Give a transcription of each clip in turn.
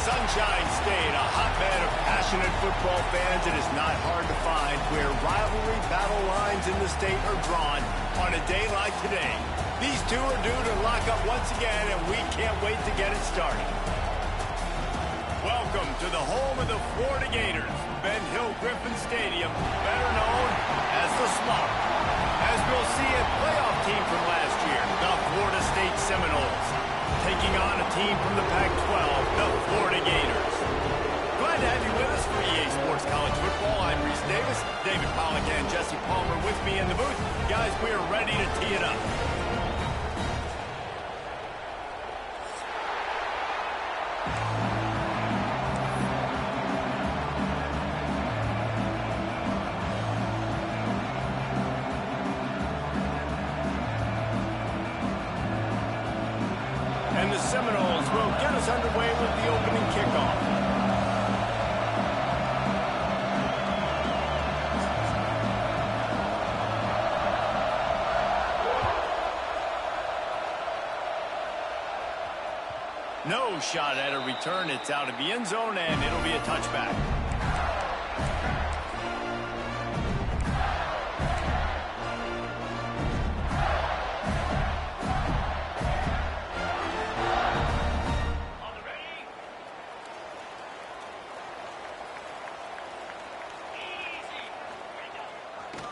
Sunshine State, a hotbed of passionate football fans. It is not hard to find where rivalry battle lines in the state are drawn on a day like today. These two are due to lock up once again, and we can't wait to get it started. Welcome to the home of the Florida Gators, Ben Hill Griffin Stadium, better known as the Swamp. As we'll see, a playoff team from last year, the Florida State Seminoles, taking on a team from the Pac-12, the Florida Gators. Glad to have you with us for EA Sports College Football. I'm Reese Davis, David Pollack and Jesse Palmer with me in the booth. Guys, we are ready to tee it up. And the Seminoles will get us underway with the opening kickoff. No shot at a return. It's out of the end zone, and it'll be a touchback.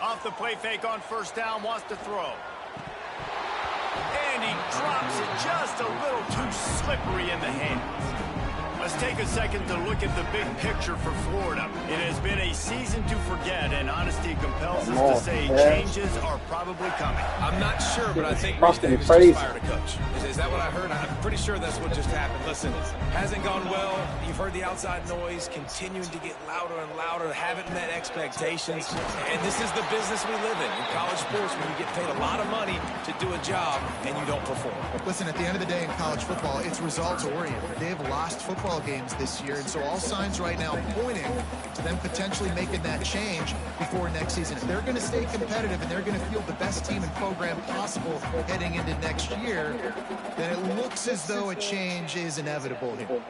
Off the play fake on first down, wants to throw. And he drops it just a little too slippery in the hands. Let's take a second to look at the big picture for Florida. It has been a season to forget, and honesty compels us to say changes are probably coming. I'm not sure, but I think Reese Davis just fired a coach. Is that what I heard? I'm pretty sure that's what just happened. Listen, hasn't gone well. You've heard the outside noise continuing to get louder and louder, haven't met expectations. And this is the business we live in college sports, when you get paid a lot of money to do a job and you don't perform. Listen, at the end of the day in college football, it's results oriented. They have lost football games this year, and so all signs right now pointing to them potentially making that change before next season. If they're going to stay competitive and they're going to field the best team and program possible heading into next year, then it looks as though a change is inevitable here.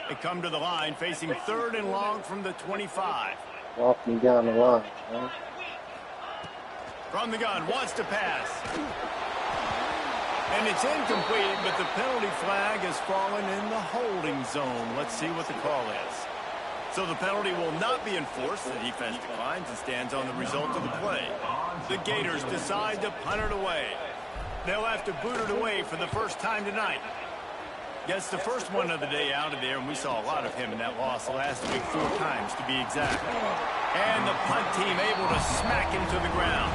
They come to the line facing 3rd and long from the 25. Walk me down the line, man. From the gun, wants to pass. And it's incomplete, but the penalty flag has fallen in the holding zone. Let's see what the call is. So the penalty will not be enforced. The defense declines and stands on the result of the play. The Gators decide to punt it away. They'll have to boot it away for the first time tonight. Gets the first one of the day out of there, and we saw a lot of him in that loss last week, 4 times to be exact. And the punt team able to smack him to the ground.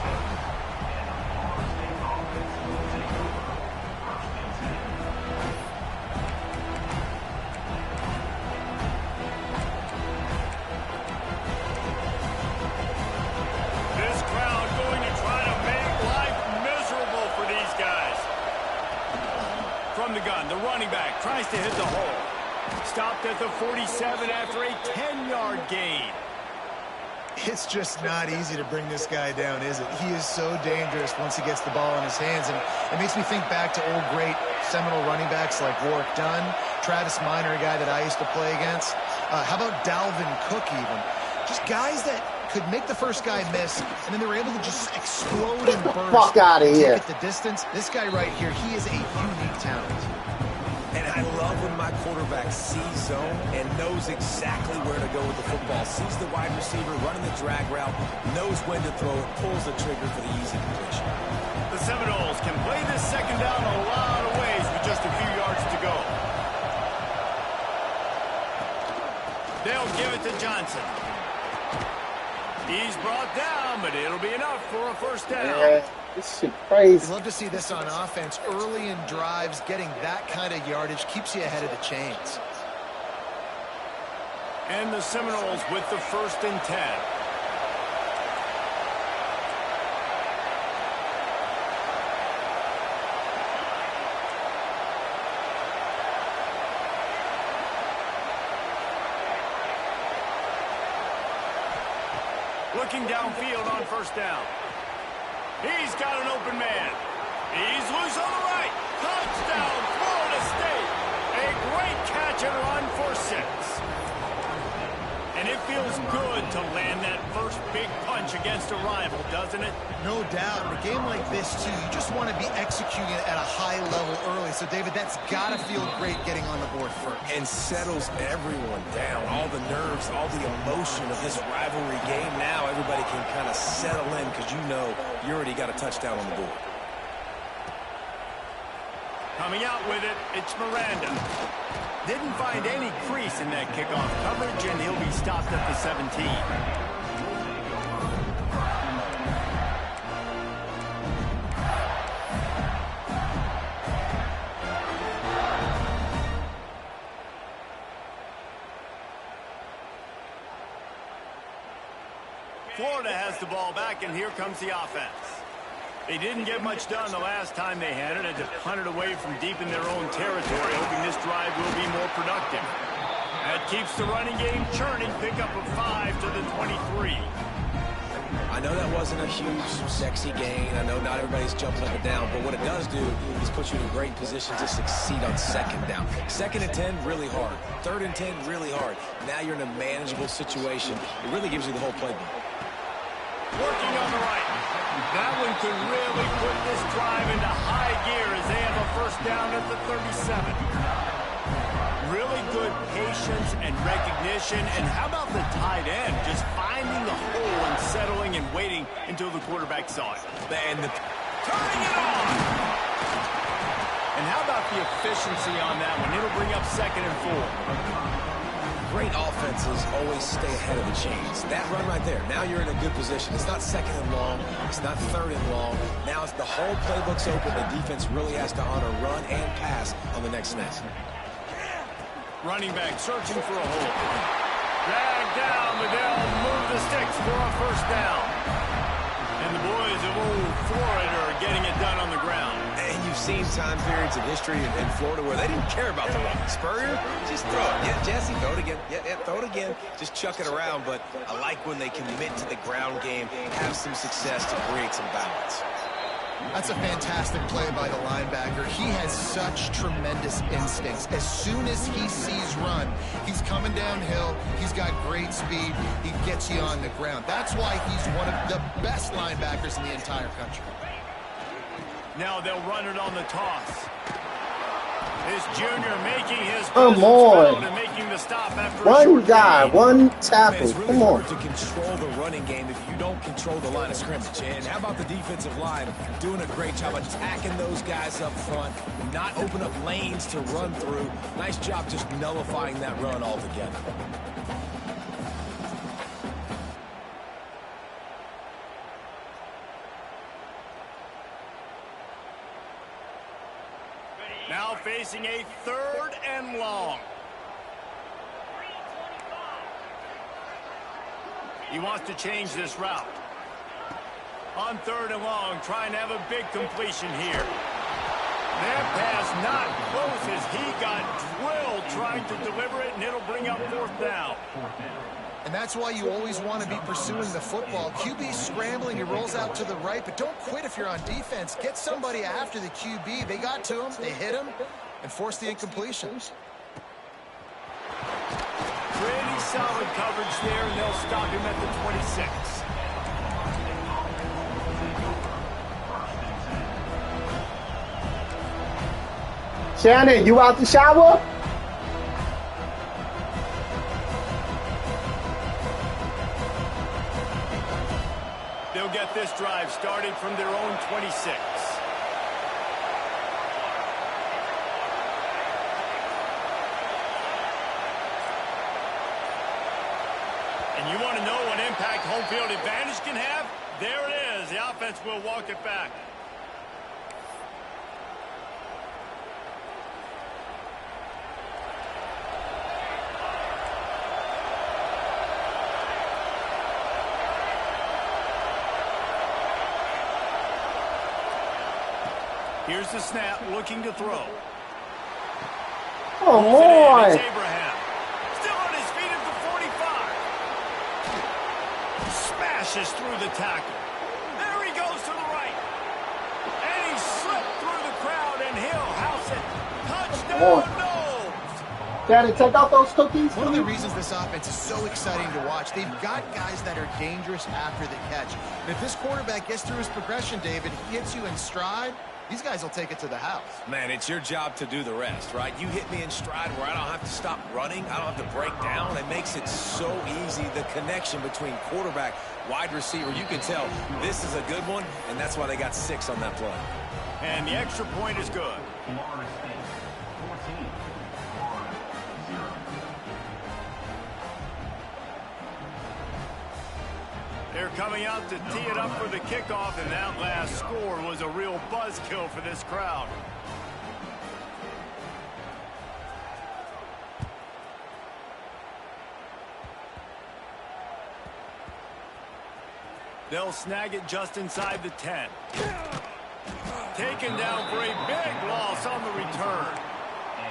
This crowd going to try to make life miserable for these guys. From the gun, the running back tries to hit the hole. Stopped at the 47 after a 10-yard gain. It's just not easy to bring this guy down, is it? He is so dangerous once he gets the ball in his hands, and it makes me think back to old great Seminole running backs like Warwick Dunn, Travis Minor, a guy that I used to play against. How about Dalvin Cook even? Just guys that could make the first guy miss, and then they were able to just explode and burst. Fuck out of here. At the distance, this guy right here, he is a unique talent. And I love when my quarterback sees zone and knows exactly where to go with the football. Sees the wide receiver running the drag route, knows when to throw it, pulls the trigger for the easy completion. The Seminoles can play this second down a lot of ways with just a few yards to go. They'll give it to Johnson. He's brought down, but it'll be enough for a first down. Yeah, this shit crazy. You'd love to see this on offense. Early in drives, getting that kind of yardage keeps you ahead of the chains. And the Seminoles with the 1st and 10. Looking downfield on 1st down. He's got an open man. He's loose on the right. Touchdown, Florida State. A great catch and run for 6. And it feels good to land that first big punch against a rival, doesn't it? No doubt. In a game like this, too, you just want to be executing it at a high level early. So, David, that's got to feel great getting on the board first. And settles everyone down. All the nerves, all the emotion of this rivalry game. Now everybody can kind of settle in because you know you already got a touchdown on the board. Coming out with it, it's Miranda. Didn't find any crease in that kickoff coverage, and he'll be stopped at the 17. Florida has the ball back, and here comes the offense. They didn't get much done the last time they had it, and to punt it away from deep in their own territory, hoping this drive will be more productive. That keeps the running game churning. Pickup of 5 to the 23. I know that wasn't a huge, sexy gain. I know not everybody's jumping up and down, but what it does do is put you in a great position to succeed on 2nd down. 2nd and 10, really hard. 3rd and 10, really hard. Now you're in a manageable situation. It really gives you the whole playbook. Working on the right. That one could really put this drive into high gear as they have a 1st down at the 37. Really good patience and recognition. And how about the tight end just finding the hole and settling and waiting until the quarterback saw it. And turning it on. And how about the efficiency on that one? It'll bring up 2nd and 4. Great offenses always stay ahead of the chains. That run right there, now you're in a good position. It's not 2nd and long. It's not 3rd and long. Now it's the whole playbook's open. The defense really has to honor run and pass on the next snap. Running back searching for a hole. Dragged down, but they'll move the sticks for a 1st down. And the boys of old Florida are getting it done on the ground. And you've seen time periods in history in Florida where they didn't care about the run. Spurrier, just throw it. Yeah, Jesse, throw it again. Yeah, throw it again. Just chuck it around. But I like when they commit to the ground game, have some success to create some balance. That's a fantastic play by the linebacker. He has such tremendous instincts. As soon as he sees run, he's coming downhill. He's got great speed. He gets you on the ground. That's why he's one of the best linebackers in the entire country. Now they'll run it on the toss. This junior making his Come on. and making the stop after One guy, one tackle. It's really Come on. hard to control the running game if you don't control the line of scrimmage. And how about the defensive line doing a great job attacking those guys up front, not open up lanes to run through. Nice job just nullifying that run altogether. Now facing a 3rd and long. He wants to change this route. On 3rd and long, trying to have a big completion here. That pass not close as he got drilled trying to deliver it, and it'll bring up 4th down. And that's why you always want to be pursuing the football. QB scrambling, he rolls out to the right, but don't quit if you're on defense. Get somebody after the QB. They got to him, they hit him, and forced the incompletion. Pretty solid coverage there, and they'll stop him at the 26. Shannon, you out the shower? get this drive started from their own 26. And you want to know what impact home field advantage can have? There it is. The offense will walk it back. Here's the snap, looking to throw. Oh, boy. It's Abraham. Still on his feet at the 45. Smashes through the tackle. There he goes to the right. And he slipped through the crowd, and he'll house it. Touchdown, Knowles. Daddy, take out those cookies. One of the reasons this offense is so exciting to watch, they've got guys that are dangerous after the catch. And if this quarterback gets through his progression, David, he hits you in stride, these guys will take it to the house. Man, it's your job to do the rest, right? You hit me in stride where I don't have to stop running. I don't have to break down. It makes it so easy, the connection between quarterback, wide receiver. You can tell this is a good one, and that's why they got 6 on that play. And the extra point is good. They're coming out to tee it up for the kickoff, and that last score was a real buzzkill for this crowd. They'll snag it just inside the 10. Taken down for a big loss on the return.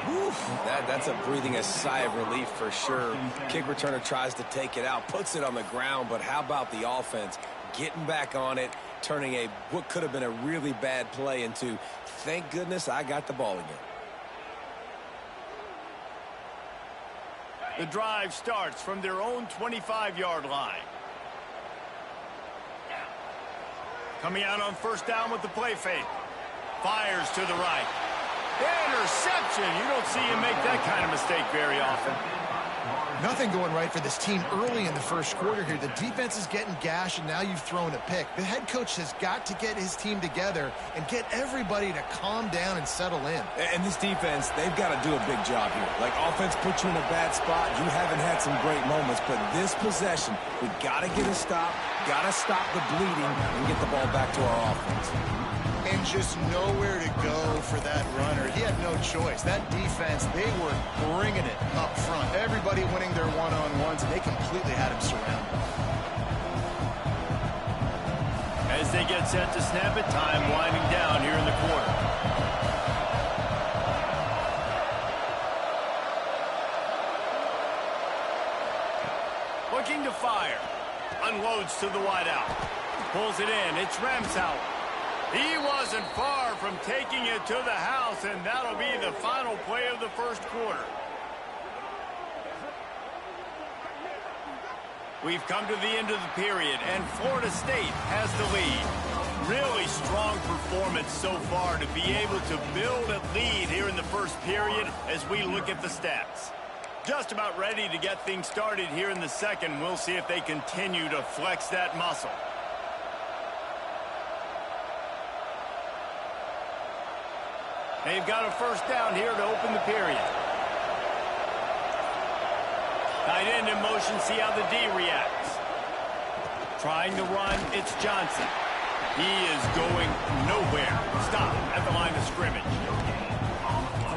Oof, that's a breathing a sigh of relief for sure. Kick returner tries to take it out, puts it on the ground, but how about the offense getting back on it, turning what could have been a really bad play into, thank goodness I got the ball again. The drive starts from their own 25-yard line. Coming out on first down with the play fake. Fires to the right. Interception. You don't see him make that kind of mistake very often. Nothing going right for this team early in the first quarter here. The defense is getting gashed, and now you've thrown a pick. The head coach has got to get his team together and get everybody to calm down and settle in. And this defense, they've got to do a big job here. Like, offense puts you in a bad spot. You haven't had some great moments, but this possession, we got to get a stop, got to stop the bleeding, and get the ball back to our offense. And just nowhere to go for that runner. He had no choice. That defense, they were bringing it up front. Everybody winning their one-on-ones, and they completely had him surrounded. As they get set to snap it, time winding down here in the quarter. Looking to fire. Unloads to the wideout. Pulls it in. It's Ramsauer. He wasn't far from taking it to the house, and that'll be the final play of the first quarter. We've come to the end of the period, and Florida State has the lead. Really strong performance so far to be able to build a lead here in the first period as we look at the stats. Just about ready to get things started here in the second. We'll see if they continue to flex that muscle. They've got a first down here to open the period. Tight end in motion, see how the D reacts. Trying to run, it's Johnson. He is going nowhere. Stop at the line of scrimmage.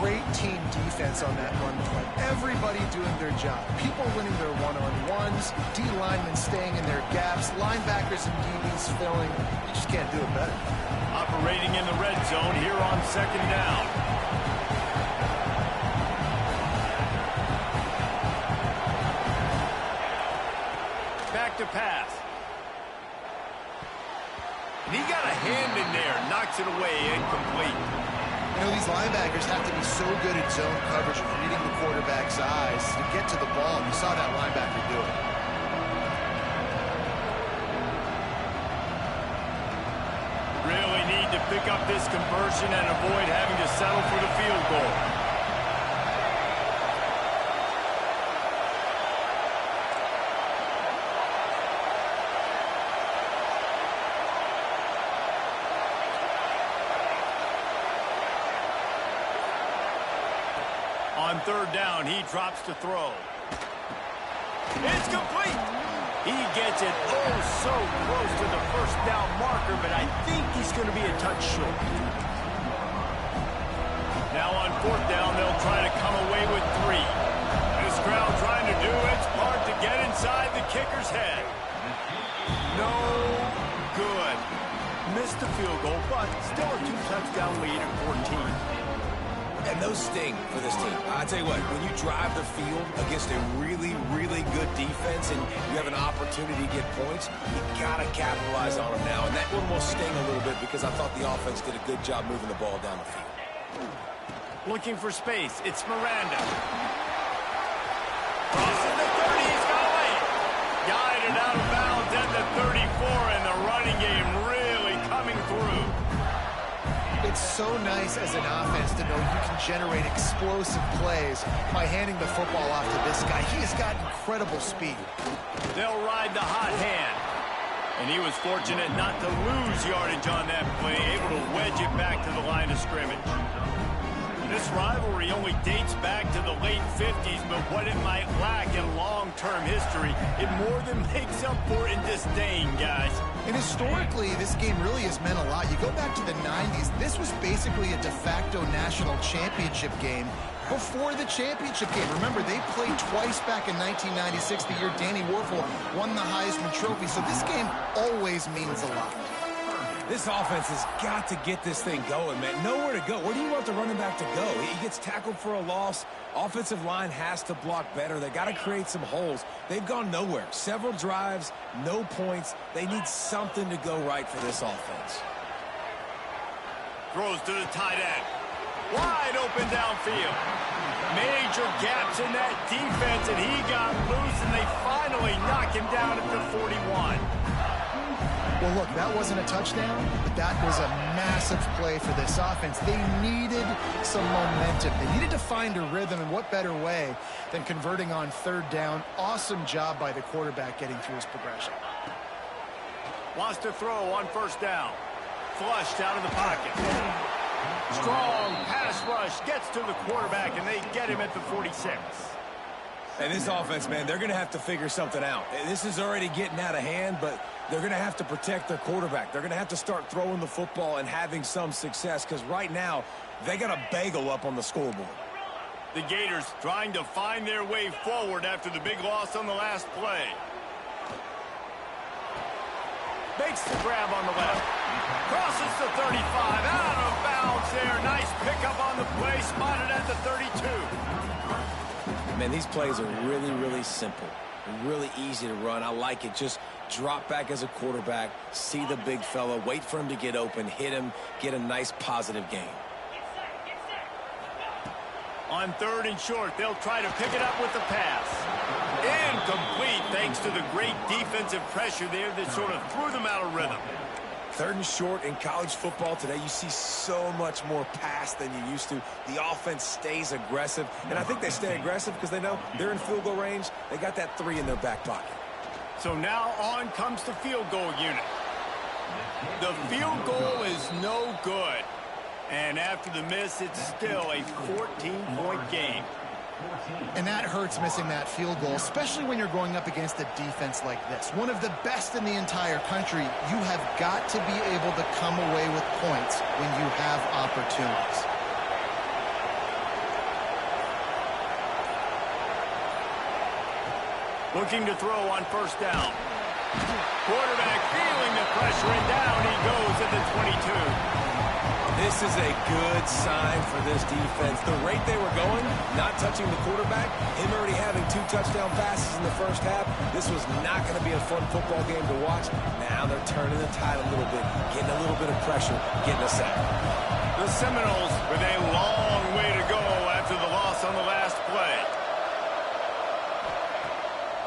Great team defense on that run play. Everybody doing their job. People winning their one-on-ones, D linemen staying in their gaps, linebackers and DBs filling. You just can't do it better. Operating in the red zone here on second down. Back to pass. And he got a hand in there, knocks it away, incomplete. You know, these linebackers have to be so good at zone coverage of reading the quarterback's eyes to get to the ball. You saw that linebacker do it. Really need to pick up this conversion and avoid having to settle for the field goal. On third down, he drops to throw. It's complete. He gets it so close to the first down marker, but I think he's going to be a touch short. Now on fourth down, they'll try to come away with 3. This crowd trying to do its part to get inside the kicker's head. No good. Missed the field goal, but still a 2-touchdown lead at 14. And those sting for this team. I tell you what, when you drive the field against a really, really good defense and you have an opportunity to get points, you got to capitalize on them now. And that one will sting a little bit because I thought the offense did a good job moving the ball down the field. Looking for space. It's Miranda. Crossing the 30. He's got away. Guided out of bounds at the 34, and the running game really coming through. It's so nice as an offense to know you can generate explosive plays by handing the football off to this guy. He has got incredible speed. They'll ride the hot hand. And he was fortunate not to lose yardage on that play, able to wedge it back to the line of scrimmage. This rivalry only dates back to the late 50s, but what it might lack in long-term history, it more than makes up for in disdain, guys. And historically, this game really has meant a lot. You go back to the 90s, this was basically a de facto national championship game before the championship game. Remember, they played twice back in 1996, the year Danny Werfel won the Heisman Trophy, so this game always means a lot. This offense has got to get this thing going, man. Nowhere to go. Where do you want the running back to go? He gets tackled for a loss. Offensive line has to block better. They got to create some holes. They've gone nowhere. Several drives, no points. They need something to go right for this offense. Throws to the tight end. Wide open downfield. Major gaps in that defense, and he got loose, and they finally knock him down at the 41. Well, look, that wasn't a touchdown, but that was a massive play for this offense. They needed some momentum. They needed to find a rhythm, and what better way than converting on third down. Awesome job by the quarterback getting through his progression. Wants to throw on first down. Flushed out of the pocket. Strong pass rush gets to the quarterback, and they get him at the 46. And this offense, man, they're going to have to figure something out. This is already getting out of hand, but they're going to have to protect their quarterback. They're going to have to start throwing the football and having some success because right now they got a bagel up on the scoreboard. The Gators trying to find their way forward after the big loss on the last play. Makes the grab on the left. Crosses the 35. Out of bounds there. Nice pickup on the play. Spotted at the 32. Man, these plays are really, really simple. Really easy to run. I like it. Just drop back as a quarterback, see the big fella, wait for him to get open, hit him, get a nice positive gain. On third and short, they'll try to pick it up with the pass. Incomplete thanks to the great defensive pressure there that sort of threw them out of rhythm. Third and short in college football today, you see so much more pass than you used to. The offense stays aggressive, and I think they stay aggressive because they know they're in field goal range. They got that 3 in their back pocket. So now on comes the field goal unit. The field goal is no good. And after the miss, it's still a 14-point game. And that hurts, missing that field goal, especially when you're going up against a defense like this. One of the best in the entire country. You have got to be able to come away with points when you have opportunities. Looking to throw on first down. Quarterback feeling the pressure, and down he goes at the 22. This is a good sign for this defense. The rate they were going, not touching the quarterback, him already having 2 touchdown passes in the first half, this was not going to be a fun football game to watch. Now they're turning the tide a little bit, getting a little bit of pressure, getting a sack. The Seminoles with a long way to go after the loss on the last play.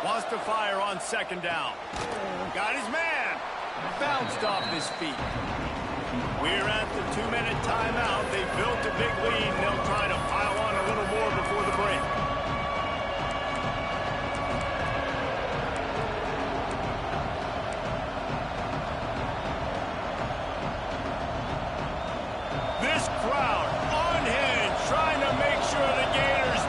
Wants to fire on second down. Got his man. Bounced off his feet. We're at the 2-minute timeout. They built a big lead, and they'll try to pile on a little more before the break. This crowd unhinged, trying to make sure the Gators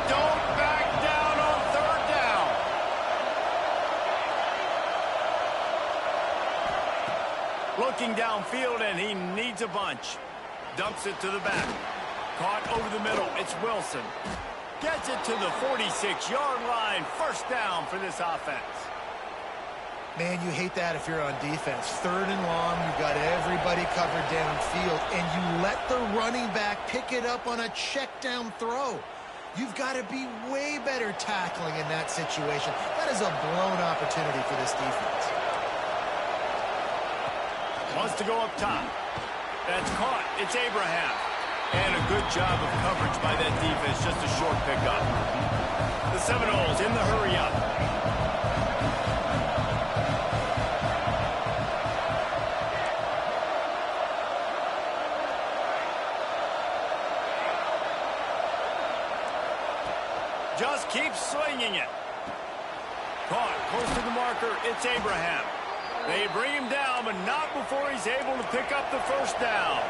and he needs a bunch. Dumps it to the back. Caught over the middle. It's Wilson. Gets it to the 46-yard line. First down for this offense. Man, you hate that if you're on defense. 3rd and long, you've got everybody covered downfield, and you let the running back pick it up on a check down throw. You've got to be way better tackling in that situation. That is a blown opportunity for this defense. Wants to go up top. That's caught. It's Abraham. And a good job of coverage by that defense. Just a short pickup. The Seminoles in the hurry-up. Just keeps swinging it. Caught close to the marker. It's Abraham. They bring him down, but not before he's able to pick up the first down.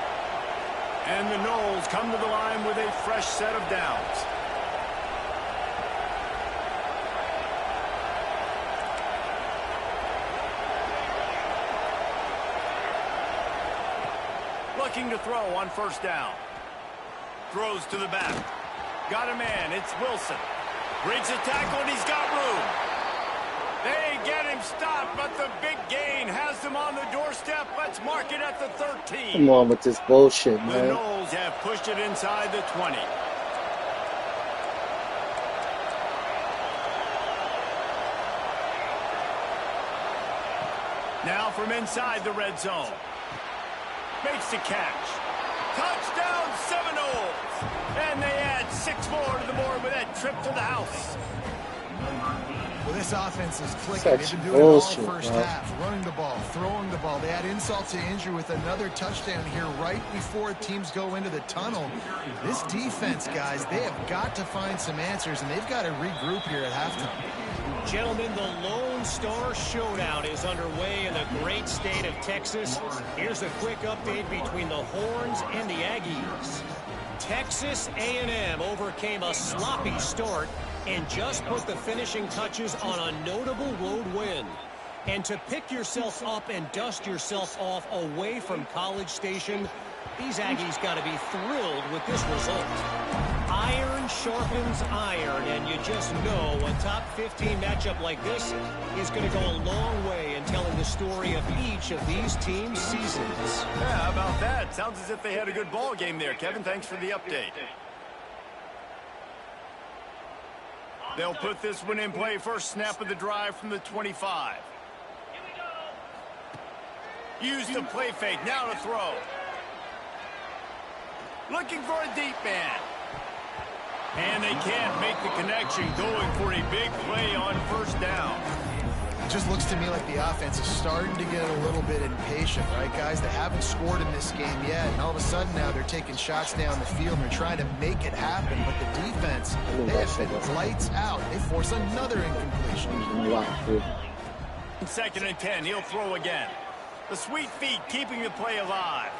And the Noles come to the line with a fresh set of downs. Looking to throw on first down. Throws to the back. Got a man. It's Wilson. Breaks a tackle, and he's got room. They get him stopped, but the big gain has them on the doorstep. Let's mark it at the 13. Come on with this bullshit, man. The Noles have pushed it inside the 20. Now from inside the red zone. Makes the catch. Touchdown Seminoles. And they add 6 more to the board with that trip to the house. Well, this offense is clicking. Such They've been doing bullshit, it all first bro. half. Running the ball, throwing the ball. They add insult to injury with another touchdown here right before teams go into the tunnel. This defense, guys, they have got to find some answers, and they've got to regroup here at halftime. Gentlemen, the Lone Star Showdown is underway in the great state of Texas. Here's a quick update between the Horns and the Aggies. Texas A&M overcame a sloppy start and just put the finishing touches on a notable road win. And to pick yourself up and dust yourself off away from College Station, these Aggies got to be thrilled with this result. Iron sharpens iron, and you just know a top 15 matchup like this is going to go a long way in telling the story of each of these teams' seasons. Yeah, how about that? Sounds as if they had a good ball game there, Kevin. Thanks for the update. They'll put this one in play. First snap of the drive from the 25. Use the play fake. Now to throw. Looking for a deep man. And they can't make the connection, going for a big play on first down. It just looks to me like the offense is starting to get a little bit impatient, right, guys? They haven't scored in this game yet, and all of a sudden now they're taking shots down the field and they're trying to make it happen. But the defense, they have been lights out. They force another incompletion. 2nd and 10, he'll throw again. The sweet feet keeping the play alive.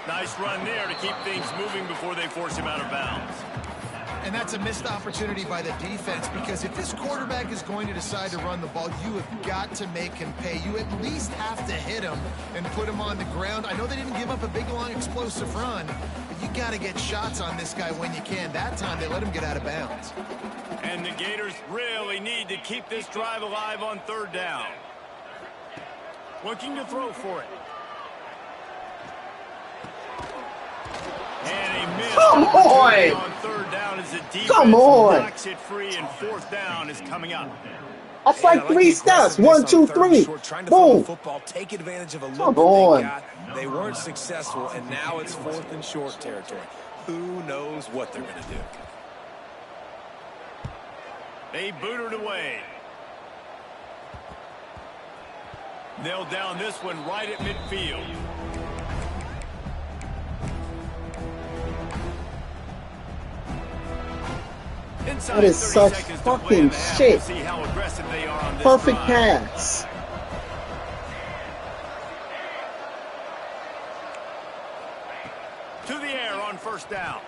Nice run there to keep things moving before they force him out of bounds. And that's a missed opportunity by the defense, because if this quarterback is going to decide to run the ball, you have got to make him pay. You at least have to hit him and put him on the ground. I know they didn't give up a big, long, explosive run, but you got to get shots on this guy when you can. That time, they let him get out of bounds. And the Gators really need to keep this drive alive on 3rd down. Looking to throw for it. And he missed. Come on! On 3rd down as the defense Come on! knocks it free, and 4th down is coming up. That's like 3 steps. 1, 2, 3. Boom. Football, take advantage of a Come look that on. they got. They weren't successful, and now it's 4th and short territory. Who knows what they're going to do? They boot it away. They'll down this one right at midfield. Inside That is 30 such seconds to play fucking in the half. shit. We'll see how aggressive they are on this Perfect drive. pass. To the air on 1st down.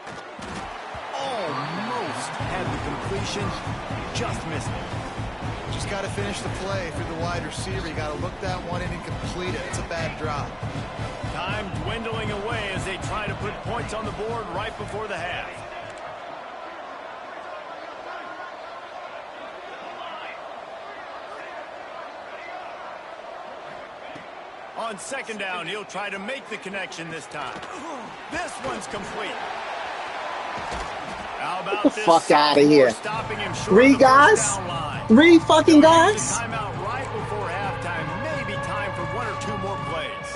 Almost had the completion. Just missed it. Just got to finish the play through the wide receiver. You got to look that one in and complete it. It's a bad drop. Time dwindling away as they try to put points on the board right before the half. On second down, he'll try to make the connection this time. This one's complete. How about Get the this fuck out of here. Stopping him short 3 of the guys? first down line. 3 fucking guys? Timeout right before halftime. Maybe time for 1 or 2 more plays.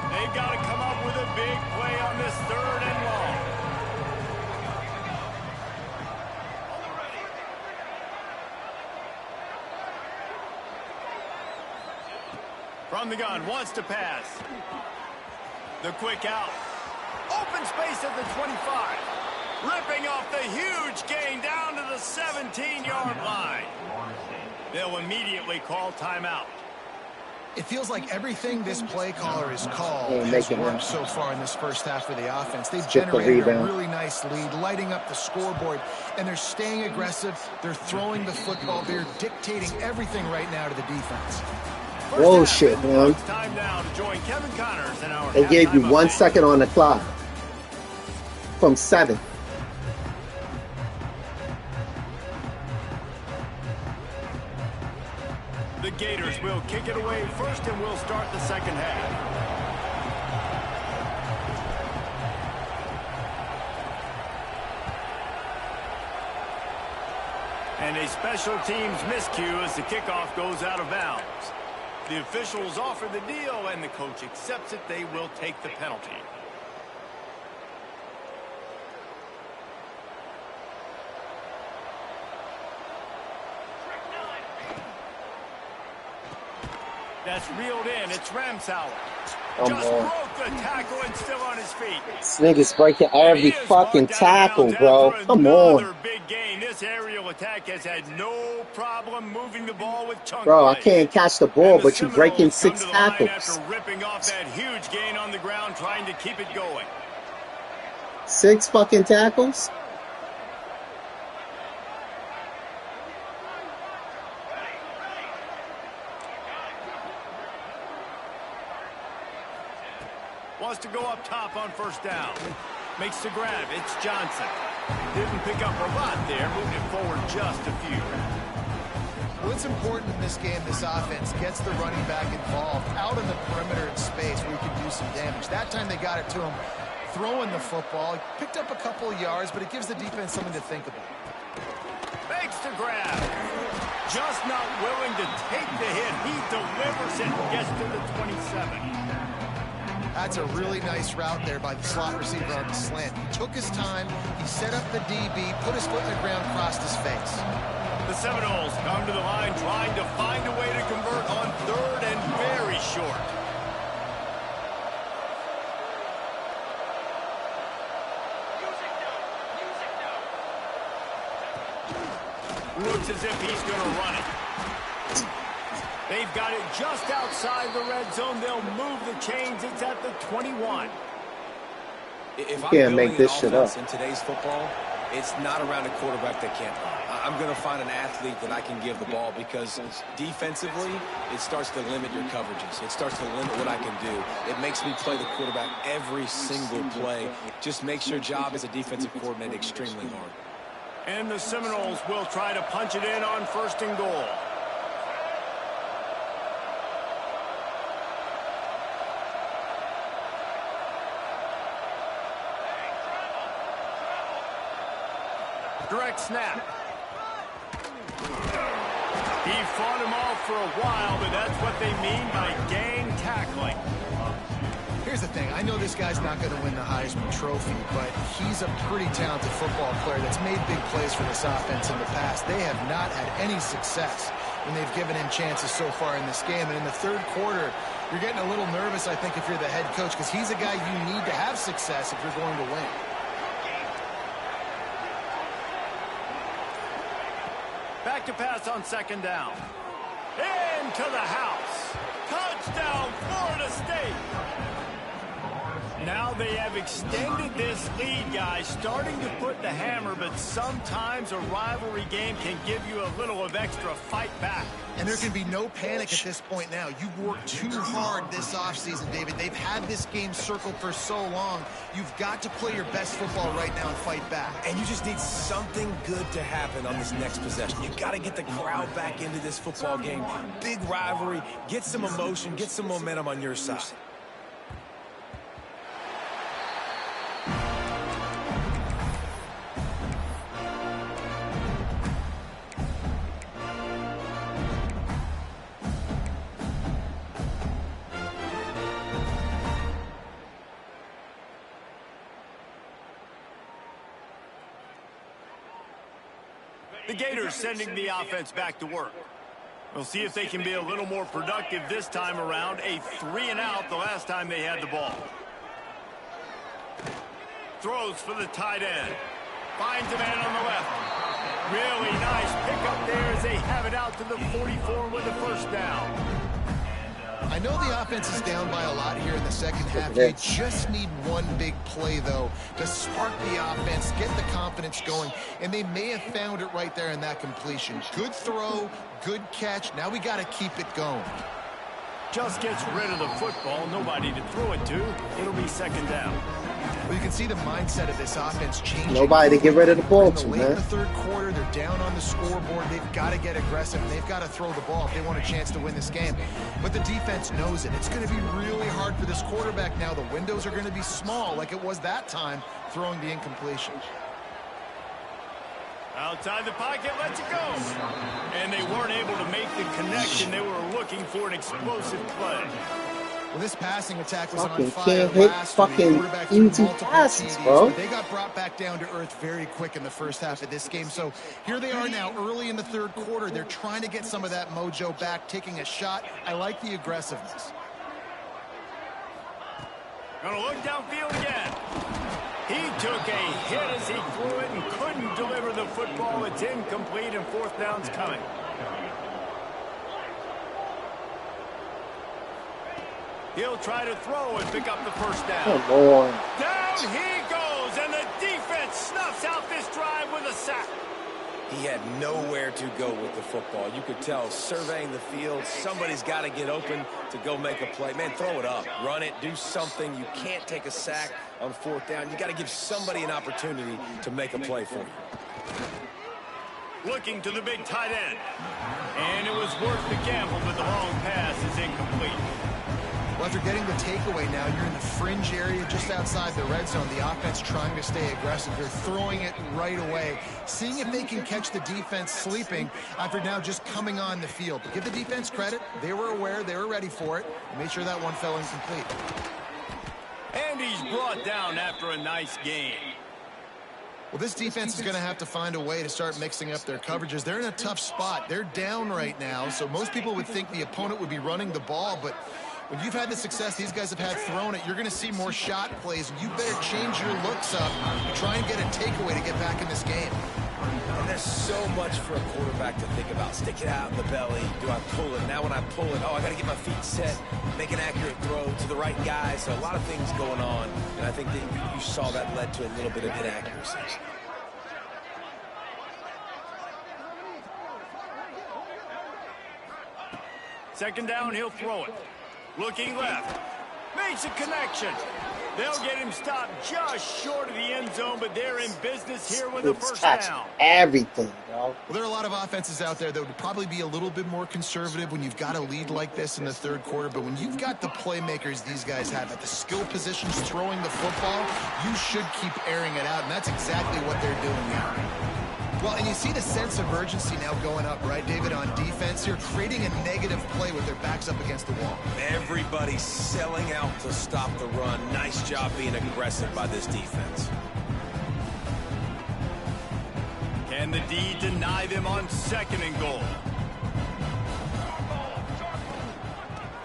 They've got to come up with a big play on this 3rd and long. From the gun, wants to pass. The quick out. Open space at the 25. Ripping off the huge gain down to the 17-yard line. They'll immediately call timeout. It feels like everything this play caller has called has worked so far in this first half of the offense. They've generated a really nice lead, lighting up the scoreboard, and they're staying aggressive. They're throwing the football. They're dictating everything right now to the defense. Whoa, shit, man. Time now to join Kevin Connors in our They gave you 1 second on the clock. From 7. The Gators will kick it away first, and we'll start the second half. And a special teams miscue as the kickoff goes out of bounds. The officials offer the deal, and the coach accepts it. They will take the penalty. That's reeled in. It's Ramsauer. Just broke the tackle and still on his feet. This nigga's breaking every fucking tackle, bro. Come on. Big gain. This aerial attack has had no problem moving the ball with chunk Bro, I plays. can't catch the ball, but you're breaking 6 tackles. After ripping off that huge gain on the ground, trying to keep it going. 6 fucking tackles? Wants to go up top on first down. Makes the grab. It's Johnson. Didn't pick up a lot there. Moved it forward just a few. Well, it's important in this game, this offense gets the running back involved out in the perimeter in space where he can do some damage. That time they got it to him throwing the football. He picked up a couple of yards, but it gives the defense something to think about. Makes the grab. Just not willing to take the hit. He delivers it and gets to the 27. That's a really nice route there by the slot receiver on the slant. He took his time, he set up the DB, put his foot in the ground, crossed his face. The Seminoles come to the line trying to find a way to convert on 3rd and very short. Looks as if he's going to run it. They've got it just outside the red zone. They'll move the chains. It's at the 21. If I'm can't make this shit up. In today's football, it's not around a quarterback that can't run. I'm going to find an athlete that I can give the ball because defensively, it starts to limit your coverages. It starts to limit what I can do. It makes me play the quarterback every single play. Just makes your job as a defensive coordinator extremely hard. And the Seminoles will try to punch it in on 1st and goal. Direct snap. He fought him off for a while, but that's what they mean by gang tackling. Here's the thing. I know this guy's not going to win the Heisman Trophy, but he's a pretty talented football player that's made big plays for this offense in the past. They have not had any success when they've given him chances so far in this game. And in the 3rd quarter, you're getting a little nervous, I think, if you're the head coach, because he's a guy you need to have success if you're going to win. Back to pass on 2nd down. Into the house. Touchdown, Florida State. Now they have extended this lead, guys, starting to put the hammer, but sometimes a rivalry game can give you a little of extra fight back. And there can be no panic at this point now. You've worked too hard this offseason, David. They've had this game circled for so long. You've got to play your best football right now and fight back. And you just need something good to happen on this next possession. You've got to get the crowd back into this football game. Big rivalry. Get some emotion. Get some momentum on your side. The Gators sending the offense back to work. We'll see if they can be a little more productive this time around. A 3-and-out the last time they had the ball. Throws for the tight end. Finds a man on the left. Really nice pickup there as they have it out to the 44 with the first down. I know the offense is down by a lot here in the second half. They just need one big play, though, to spark the offense, get the confidence going, and they may have found it right there in that completion. Good throw, good catch. Now we got to keep it going. Just gets rid of the football. Nobody to throw it to. It'll be second down. Well, you can see the mindset of this offense changing. Nobody to get rid of the ball to, late man. In the third quarter, they're down on the scoreboard. They've got to get aggressive, and they've got to throw the ball if they want a chance to win this game. But the defense knows it. It's going to be really hard for this quarterback now. The windows are going to be small like it was that time throwing the incompletion. Outside the pocket, lets it go. And they weren't able to make the connection. They were looking for an explosive play. Well, this passing attack was Fucking on fire can't hit last fucking week. Quarterback threw easy multiple passes, TDs, bro. but they got brought back down to earth very quick in the first half of this game. So here they are now early in the third quarter. They're trying to get some of that mojo back, taking a shot. I like the aggressiveness. Gonna look downfield again. He took a hit as he threw it and couldn't deliver the football. It's incomplete and fourth down's coming. He'll try to throw and pick up the first down. Come on. Down he goes, and the defense snuffs out this drive with a sack. He had nowhere to go with the football. You could tell, surveying the field, somebody's got to get open to go make a play. Man, throw it up. Run it. Do something. You can't take a sack on fourth down. You got to give somebody an opportunity to make a play for you. Looking to the big tight end. And it was worth the gamble, but the long pass is incomplete. Well, after getting the takeaway now, you're in the fringe area just outside the red zone. The offense trying to stay aggressive. They're throwing it right away, seeing if they can catch the defense sleeping after now just coming on the field. But give the defense credit. They were aware. They were ready for it. And made sure that one fell incomplete. And he's brought down after a nice game. Well, this defense is going to have to find a way to start mixing up their coverages. They're in a tough spot. They're down right now, so most people would think the opponent would be running the ball, but when you've had the success these guys have had throwing it, you're going to see more shot plays. You better change your looks up and try and get a takeaway to get back in this game. And there's so much for a quarterback to think about. Stick it out in the belly. Do I pull it? Now when I pull it, I got to get my feet set, make an accurate throw to the right guy. So a lot of things going on, and I think that you saw that led to a little bit of inaccuracy. Second down, he'll throw it. Looking left. Makes a connection. They'll get him stopped just short of the end zone, but they're in business here with a first down. Everything, bro. Well, there are a lot of offenses out there that would probably be a little bit more conservative when you've got a lead like this in the third quarter, but when you've got the playmakers these guys have at the skill positions throwing the football, you should keep airing it out, and that's exactly what they're doing now. Well, and you see the sense of urgency now going up, right, David, on defense here, creating a negative play with their backs up against the wall. Everybody's selling out to stop the run. Nice job being aggressive by this defense. Can the D deny them on second and goal?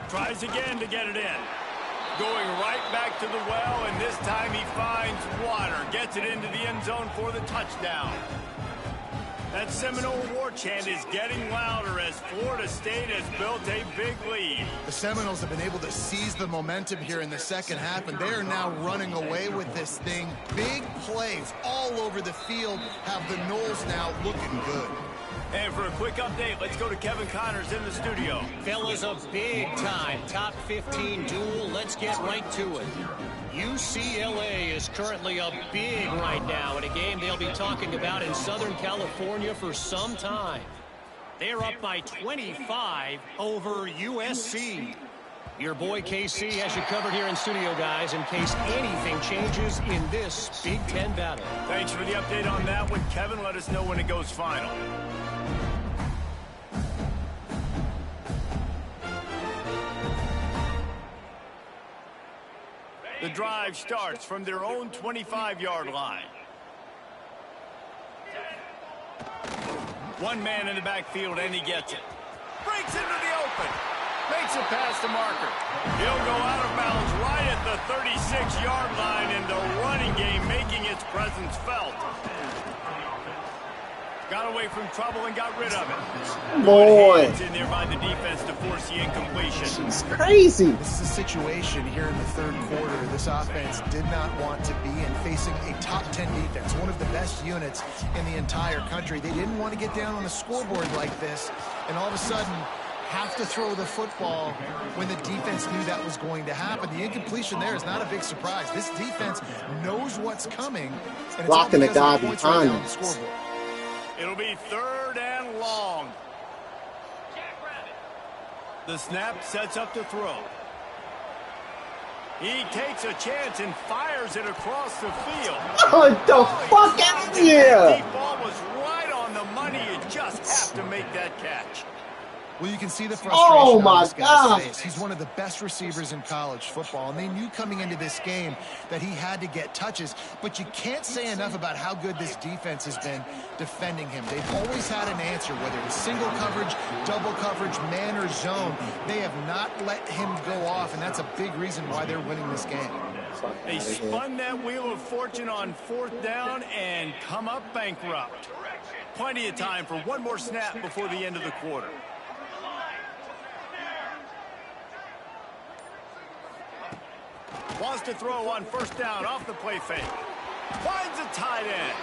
Tries again to get it in. Going right back to the well, and this time he finds water. Gets it into the end zone for the touchdown. That Seminole war chant is getting louder as Florida State has built a big lead. The Seminoles have been able to seize the momentum here in the second half, and they are now running away with this thing. Big plays all over the field have the Noles now looking good. And for a quick update, let's go to Kevin Connors in the studio. Fellas, a big-time top 15 duel. Let's get right to it. UCLA is currently up big right now in a game they'll be talking about in Southern California for some time. They're up by 25 over USC. Your boy KC has you covered here in studio, guys, in case anything changes in this Big Ten battle. Thanks for the update on that one, Kevin. Let us know when it goes final. The drive starts from their own 25-yard line. One man in the backfield, and he gets it. Breaks into the open. Makes it past the marker. He'll go out of bounds right at the 36-yard line, and the running game making its presence felt. Got away from trouble and got rid of it. Boy. It's in there by the defense to force the incompletion. It's crazy. This is a situation here in the third quarter this offense did not want to be in, facing a top 10 defense, one of the best units in the entire country. They didn't want to get down on the scoreboard like this, and all of a sudden have to throw the football when the defense knew that was going to happen. The incompletion there is not a big surprise. This defense knows what's coming, and it's Blocking the guy points behind right down the scoreboard. It'll be third and long. The snap sets up to throw. He takes a chance and fires it across the field. Oh, the fuck out of here! The ball was right on the money. You just have to make that catch. Well, you can see the frustration on this guy's God. face. He's one of the best receivers in college football, and they knew coming into this game that he had to get touches, but you can't say enough about how good this defense has been defending him. They've always had an answer, whether it was single coverage, double coverage, man or zone. They have not let him go off, and that's a big reason why they're winning this game. They spun that wheel of fortune on fourth down and come up bankrupt. Plenty of time for one more snap before the end of the quarter. Wants to throw on first down off the play fake. Finds a tight end.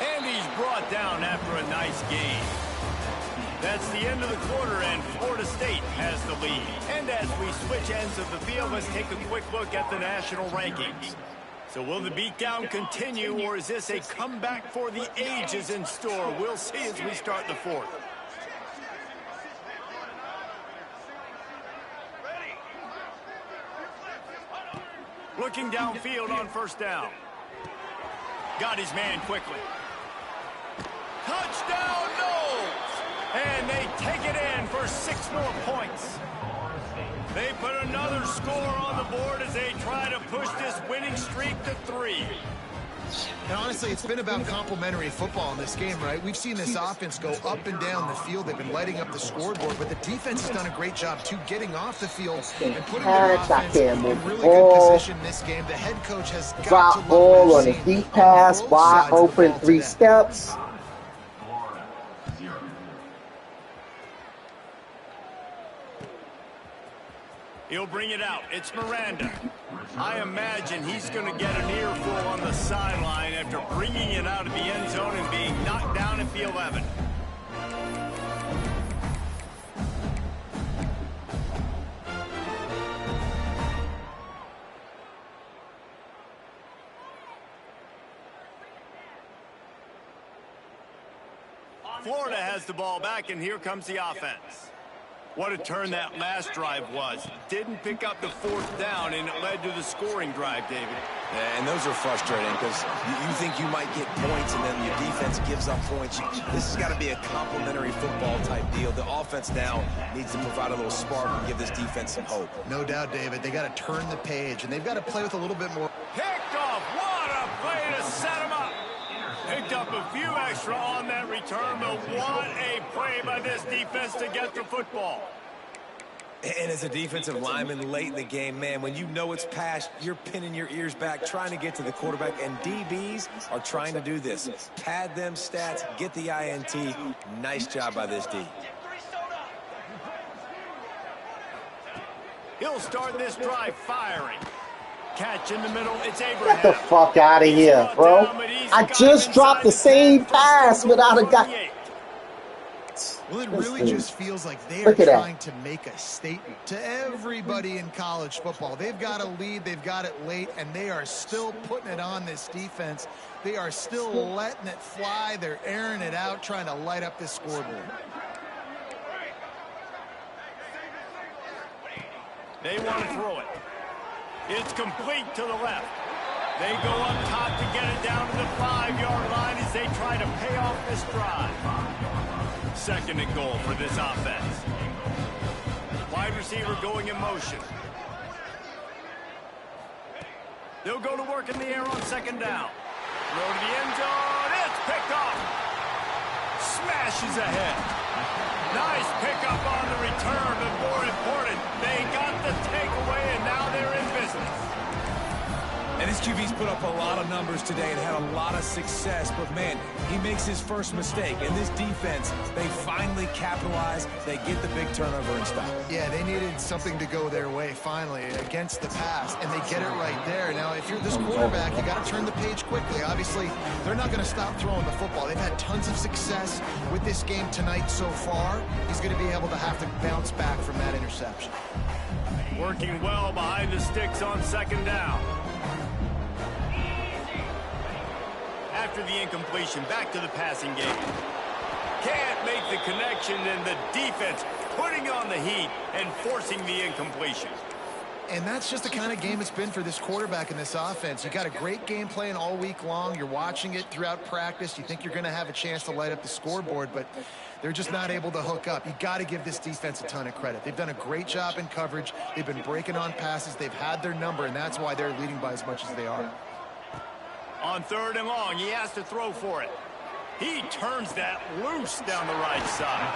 And he's brought down after a nice gain. That's the end of the quarter, and Florida State has the lead. And as we switch ends of the field, let's take a quick look at the national rankings. So will the beatdown continue, or is this a comeback for the ages in store? We'll see as we start the fourth. Looking downfield on first down. Got his man quickly. Touchdown, Noles! And they take it in for 6 more points. They put another score on the board as they try to push this winning streak to 3. And honestly, it's been about complementary football in this game, right? We've seen this offense go up and down the field. They've been lighting up the scoreboard, but the defense has done a great job, too, getting off the field and putting their offense in really good position this game. The head coach has got Drop to love ball what on he's a seen deep pass, on both wide sides of the open, ball 3 today. steps. He'll bring it out. It's Miranda. I imagine he's going to get an earful on the sideline after bringing it out of the end zone and being knocked down at the 11. Florida has the ball back, and here comes the offense. What a turn that last drive was. Didn't pick up the fourth down, and it led to the scoring drive, David. Yeah, and those are frustrating because you think you might get points, and then your defense gives up points. This has got to be a complementary football type deal. The offense now needs to provide a little spark and give this defense some hope. No doubt, David. They got to turn the page, and they've got to play with a little bit more. Picked off. What a play to set him up. Picked up a few extra on that return, but what a play by this defense to get the football. And as a defensive lineman late in the game, man, when you know it's past, you're pinning your ears back, trying to get to the quarterback, and DBs are trying to do this. Pad them stats, get the INT. Nice job by this D. He'll start this drive firing. Catch in the middle, it's Abraham. Get the fuck out of here, bro. I just dropped the same pass without a guy. Well, it really just feels like they are trying to make a statement to everybody in college football. They've got a lead, they've got it late, and they are still putting it on this defense. They are still letting it fly. They're airing it out, trying to light up this scoreboard. They want to throw it. It's complete to the left. They go up top to get it down to the 5-yard line as they try to pay off this drive. Second and goal for this offense. Wide receiver going in motion. They'll go to work in the air on second down. Throw to the end zone. It's picked off. Smashes ahead. Nice pickup on the return, but more important, they got the takeaway, and now they're in business. And this QB's put up a lot of numbers today and had a lot of success, but man, he makes his first mistake. And this defense, they finally capitalize. They get the big turnover and stop. Yeah, they needed something to go their way finally against the pass, and they get it right there. Now, if you're this quarterback, you got to turn the page quickly. Obviously, they're not going to stop throwing the football. They've had tons of success with this game tonight so far. He's going to be able to have to bounce back from that interception. Working well behind the sticks on second down. After the incompletion, back to the passing game. Can't make the connection, and the defense putting on the heat and forcing the incompletion. And that's just the kind of game it's been for this quarterback in this offense. You got a great game plan all week long. You're watching it throughout practice. You think you're going to have a chance to light up the scoreboard, but they're just not able to hook up. You got to give this defense a ton of credit. They've done a great job in coverage. They've been breaking on passes. They've had their number, and that's why they're leading by as much as they are. On third and long, he has to throw for it. He turns that loose down the right side.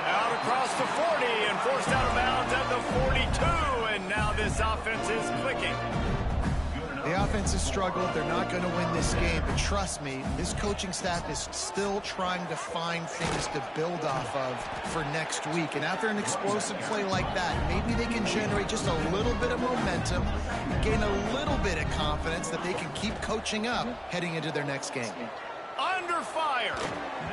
Out across the 40 and forced out of bounds at the 42. And now this offense is clicking. The offense has struggled. They're not going to win this game. But trust me, this coaching staff is still trying to find things to build off of for next week. And after an explosive play like that, maybe they can generate just a little bit of momentum, gain a little bit of confidence that they can keep coaching up heading into their next game. Under fire.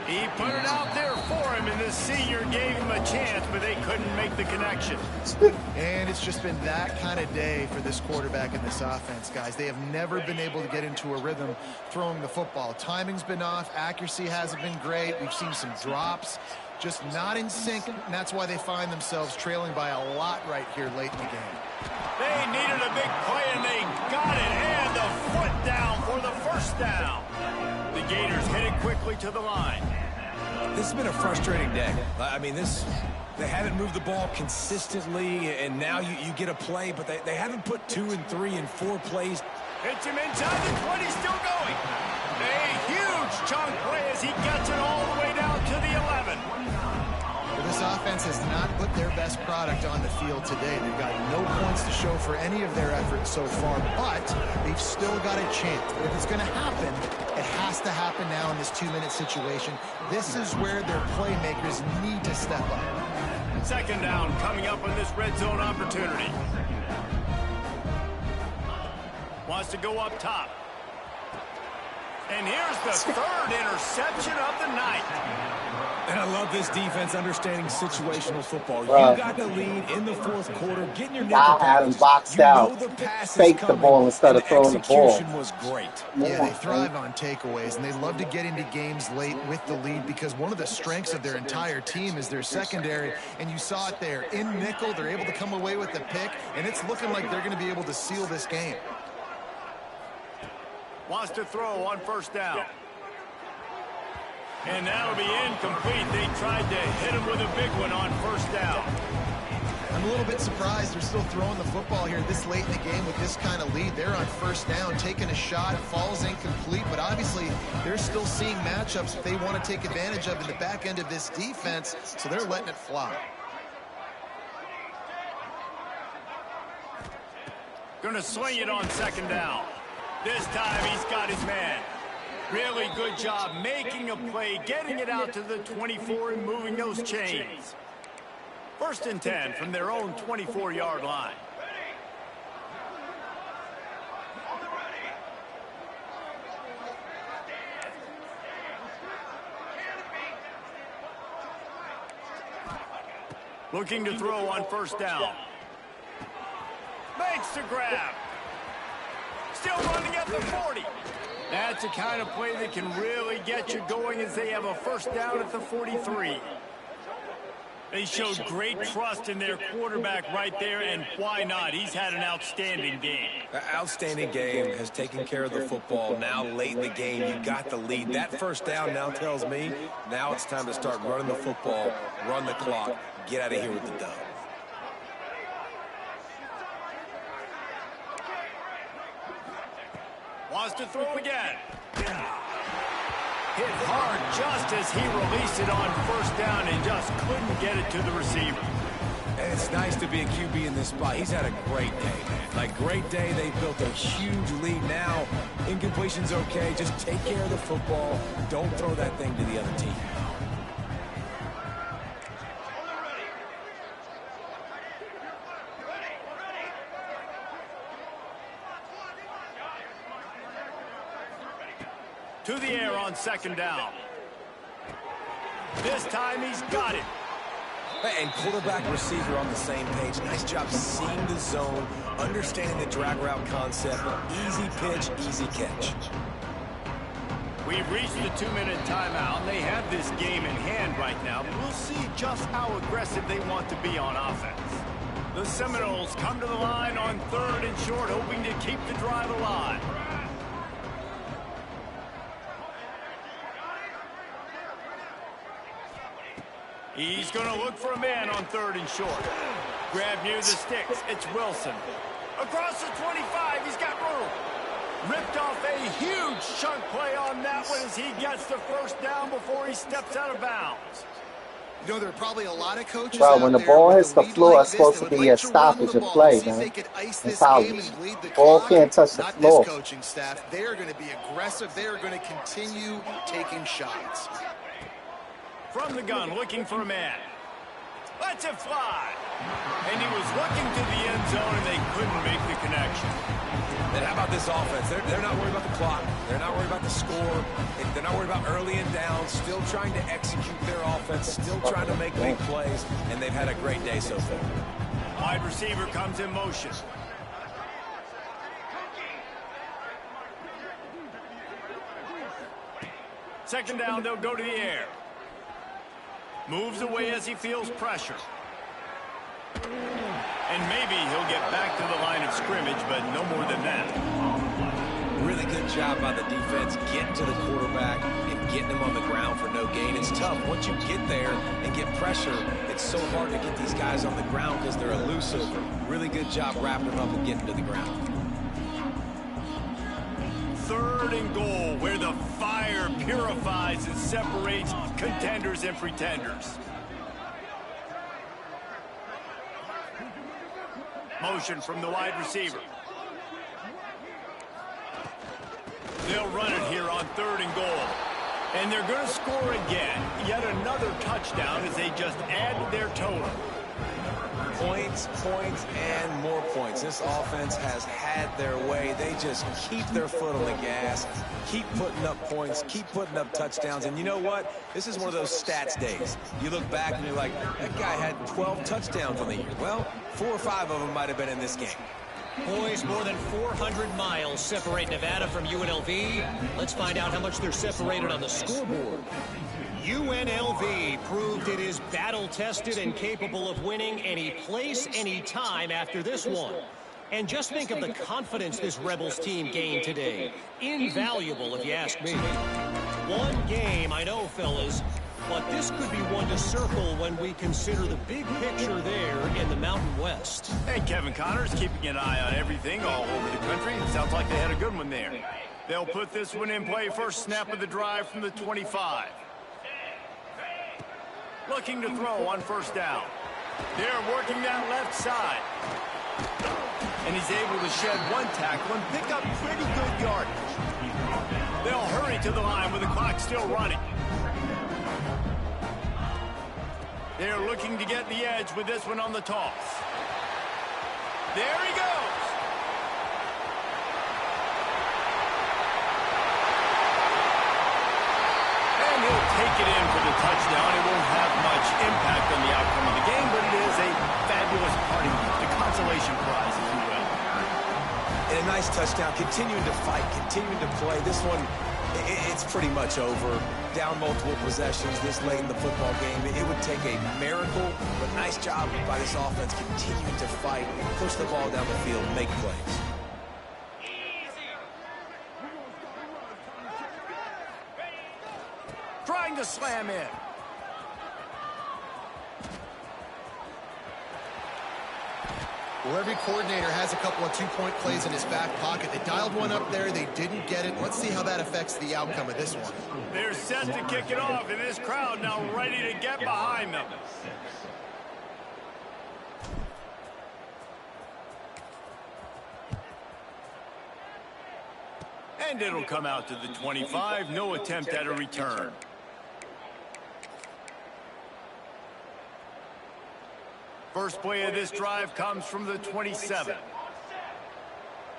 He put it out there for him, and the senior gave him a chance, but they couldn't make the connection. And it's just been that kind of day for this quarterback and this offense, guys. They have never been able to get into a rhythm throwing the football. Timing's been off. Accuracy hasn't been great. We've seen some drops, just not in sync, and that's why they find themselves trailing by a lot right here late in the game. They needed a big play, and they got it, and the foot down for the first down. The Gators headed quickly to the line. This has been a frustrating day. I mean, they haven't moved the ball consistently, and now you get a play, but they haven't put 2 and 3 and 4 plays. Hits him inside the 20, still going. A huge chunk play as he gets it all the way down to the 11. This offense has not put their best product on the field today. They've got no points to show for any of their efforts so far, but they've still got a chance. If it's going to happen, it has to happen now in this 2-minute situation. This is where their playmakers need to step up. Second down coming up on this red zone opportunity. Wants to go up top. And here's the third interception of the night. And I love this defense understanding situational football. You got the lead in the fourth quarter, getting your nickel package. Boxed out. Fake the ball instead of throwing the ball. Execution was great. Yeah, they thrive on takeaways, and they love to get into games late with the lead because one of the strengths of their entire team is their secondary, and you saw it there. In nickel, they're able to come away with the pick, and it's looking like they're going to be able to seal this game. Wants to throw on first down. And that'll be incomplete. They tried to hit him with a big one on first down. I'm a little bit surprised they're still throwing the football here this late in the game with this kind of lead. They're on first down, taking a shot. It falls incomplete, but obviously they're still seeing matchups that they want to take advantage of in the back end of this defense, so they're letting it fly. Gonna swing it on second down. This time he's got his man. Really good job making a play, getting it out to the 24 and moving those chains. 1st and 10 from their own 24-yard line. Looking to throw on 1st down. Makes the grab. Still running at the 40. That's the kind of play that can really get you going as they have a 1st down at the 43. They showed great trust in their quarterback right there, and why not? He's had an outstanding game. An outstanding game, has taken care of the football. Now late in the game, you got the lead. That 1st down now tells me now it's time to start running the football, run the clock, get out of here with the dub. Wants to throw again. Hit hard just as he released it on 1st down and just couldn't get it to the receiver. And it's nice to be a QB in this spot. He's had a great day, man. Like, great day. They built a huge lead. Now, incompletion's okay. Just take care of the football. Don't throw that thing to the other team. To the air on 2nd down. This time he's got it. And quarterback, receiver on the same page. Nice job seeing the zone, understanding the drag route concept. Easy pitch, easy catch. We've reached the 2-minute timeout. They have this game in hand right now. We'll see just how aggressive they want to be on offense. The Seminoles come to the line on 3rd and short, hoping to keep the drive alive. He's going to look for a man on 3rd and short. Grab near the sticks. It's Wilson. Across the 25, he's got room. Ripped off a huge chunk play on that one as he gets the 1st down before he steps out of bounds. You know, there are probably a lot of coaches Bro, out when the there ball with hits a the lead floor, like it's supposed this to that be would a like to run stoppage the of ball, play, see if man. they could ice In this game college. and bleed the Ball clock. can't touch the Not floor. this coaching staff. They are going to be aggressive. They are going to continue taking shots. From the gun, looking for a man. Lets it fly. And he was looking to the end zone, and they couldn't make the connection. And how about this offense? They're not worried about the clock. They're not worried about the score. They're not worried about early and down. Still trying to execute their offense. Still trying to make big plays. And they've had a great day so far. Wide receiver comes in motion. Second down, they'll go to the air. Moves away as he feels pressure. And maybe he'll get back to the line of scrimmage, but no more than that. Really good job by the defense getting to the quarterback and getting him on the ground for no gain. It's tough. Once you get there and get pressure, it's so hard to get these guys on the ground because they're elusive. Really good job wrapping them up and getting to the ground. 3rd and goal, where the fire purifies and separates contenders and pretenders. Motion from the wide receiver. They'll run it here on 3rd and goal. And they're going to score again. Yet another touchdown as they just add to their total. Points, points, and more points. This offense has had their way. They just keep their foot on the gas, keep putting up points, keep putting up touchdowns. And you know what? This is one of those stats days. You look back and you're like, that guy had 12 touchdowns on the year. Well, 4 or 5 of them might have been in this game. Boys, more than 400 miles separate Nevada from UNLV. Let's find out how much they're separated on the scoreboard. UNLV proved it is battle-tested and capable of winning any place, any time after this one. And just think of the confidence this Rebels team gained today. Invaluable, if you ask me. One game, I know, fellas, but this could be one to circle when we consider the big picture there in the Mountain West. Hey, Kevin Connors keeping an eye on everything all over the country. It sounds like they had a good one there. They'll put this one in play. First snap of the drive from the 25. Looking to throw on 1st down. They're working that left side. And he's able to shed one tackle and pick up pretty good yardage. They'll hurry to the line with the clock still running. They're looking to get the edge with this one on the toss. There he goes. And he'll take it in for the touchdown. It won't have much impact on the outcome of the game, but it is a fabulous parting gift, a consolation prize, if you will. And a nice touchdown, continuing to fight, continuing to play. This one, it's pretty much over. Down multiple possessions this late in the football game. It would take a miracle, but nice job by this offense continuing to fight, push the ball down the field, make plays. Trying to slam in. Well, every coordinator has a couple of two-point plays in his back pocket. They dialed one up there. They didn't get it. Let's see how that affects the outcome of this one. They're set to kick it off, and this crowd now ready to get behind them. And it'll come out to the 25. No attempt at a return. First play of this drive comes from the 27.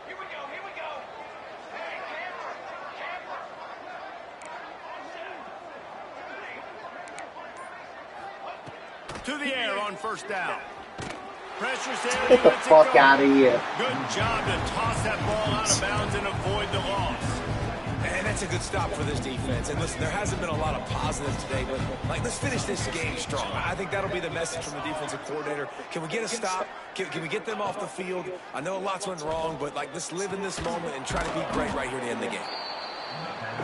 Here we go. Hey, camper. To the air on first down. Pressure's there. Get the fuck out of here. Good job to toss that ball out of bounds and avoid the loss. And that's a good stop for this defense. And listen, there hasn't been a lot of positives today, but let's finish this game strong. I think that'll be the message from the defensive coordinator. Can we get a stop? Can we get them off the field? I know lots went wrong, but let's live in this moment and try to be great right here to end the game.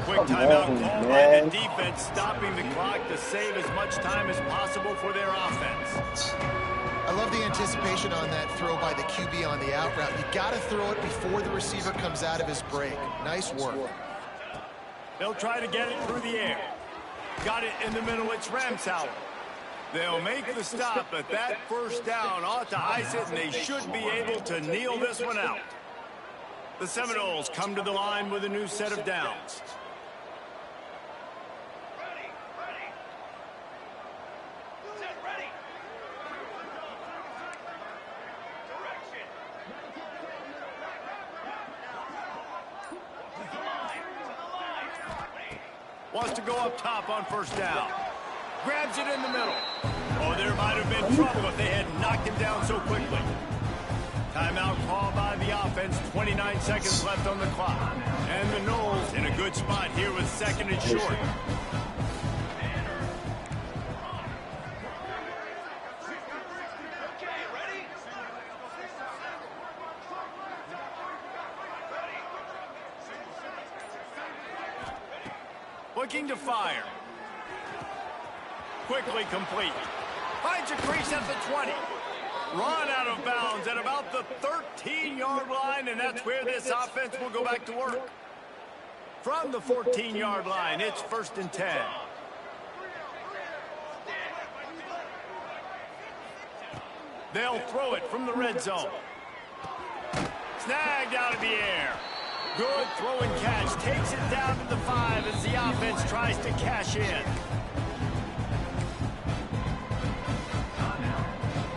Quick timeout call by the defense, stopping the clock to save as much time as possible for their offense. I love the anticipation on that throw by the QB on the out route. You got to throw it before the receiver comes out of his break. Nice work. They'll try to get it through the air. Got it in the middle. It's Ramsauer. They'll make the stop, but that first down ought to ice it, and they should be able to kneel this one out. The Seminoles come to the line with a new set of downs. Wants to go up top on first down. Grabs it in the middle. Oh, there might have been trouble if they had knocked him down so quickly. Timeout called by the offense. 29 seconds left on the clock. And the Noles in a good spot here with second and short. Looking to fire. Quickly complete. Finds a crease at the 20. Run out of bounds at about the 13-yard line, and that's where this offense will go back to work. From the 14-yard line, it's 1st and 10. They'll throw it from the red zone. Snagged out of the air. Good throw and catch. Takes it down to the 5 as the offense tries to cash in.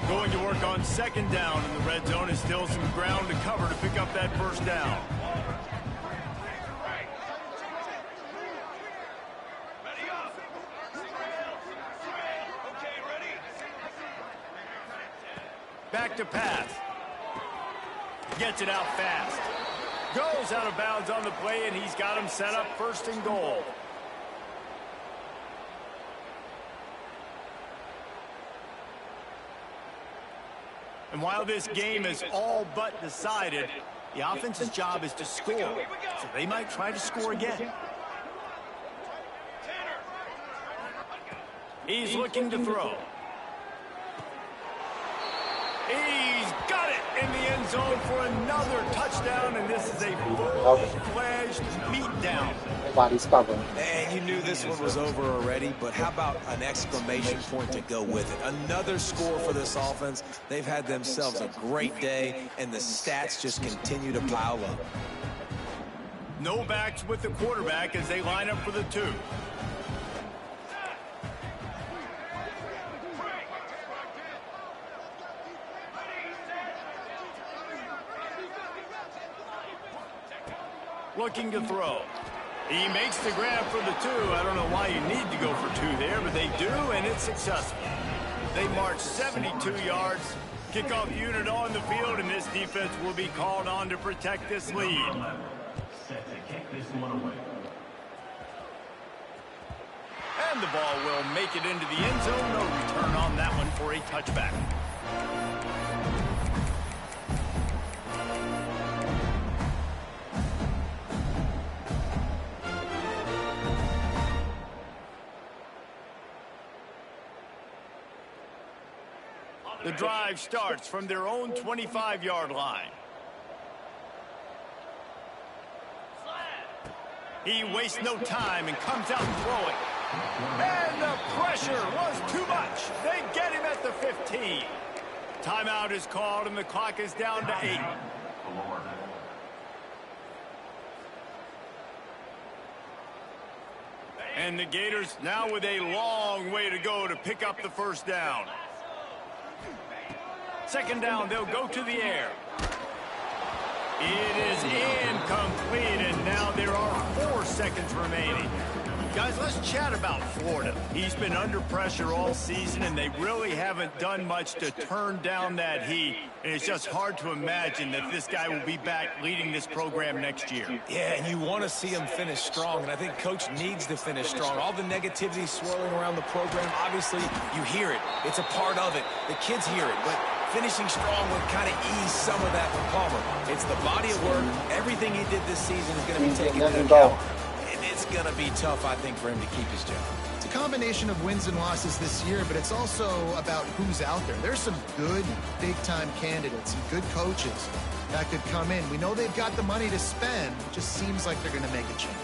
Going to work on second down in the red zone. Is still some ground to cover to pick up that first down. Back to pass. Gets it out fast. Goes out of bounds on the play, and he's got him set up 1st and goal. And while this game is all but decided, the offense's job is to score. So they might try to score again. He's looking to throw. He's got it in the end end zone for another touchdown, and this is a full-fledged beatdown. Nobody's covering. And you knew this one was over already, but how about an exclamation point to go with it? Another score for this offense. They've had themselves a great day, and the stats just continue to pile up. No backs with the quarterback as they line up for the 2. Looking to throw. He makes the grab for the 2. I don't know why you need to go for 2 there, but they do, and it's successful. They march 72 yards. Kickoff unit on the field, and this defense will be called on to protect this lead. And the ball will make it into the end zone. No return on that one for a touchback. The drive starts from their own 25-yard line. He wastes no time and comes out throwing. And the pressure was too much. They get him at the 15. Timeout is called, and the clock is down to 8. And the Gators now with a long way to go to pick up the first down. Second down, they'll go to the air. It is incomplete, and now there are 4 seconds remaining. Guys, let's chat about Florida. He's been under pressure all season, and they really haven't done much to turn down that heat. And it's just hard to imagine that this guy will be back leading this program next year. Yeah, and you want to see him finish strong, and I think Coach needs to finish strong. All the negativity swirling around the program, obviously, you hear it. It's a part of it. The kids hear it, but finishing strong would kind of ease some of that for Palmer. It's the body of work. Everything he did this season is going to be taken into account. And it's going to be tough, I think, for him to keep his job. It's a combination of wins and losses this year, but it's also about who's out there. There's some good big-time candidates, some good coaches that could come in. We know they've got the money to spend. It just seems like they're going to make a change.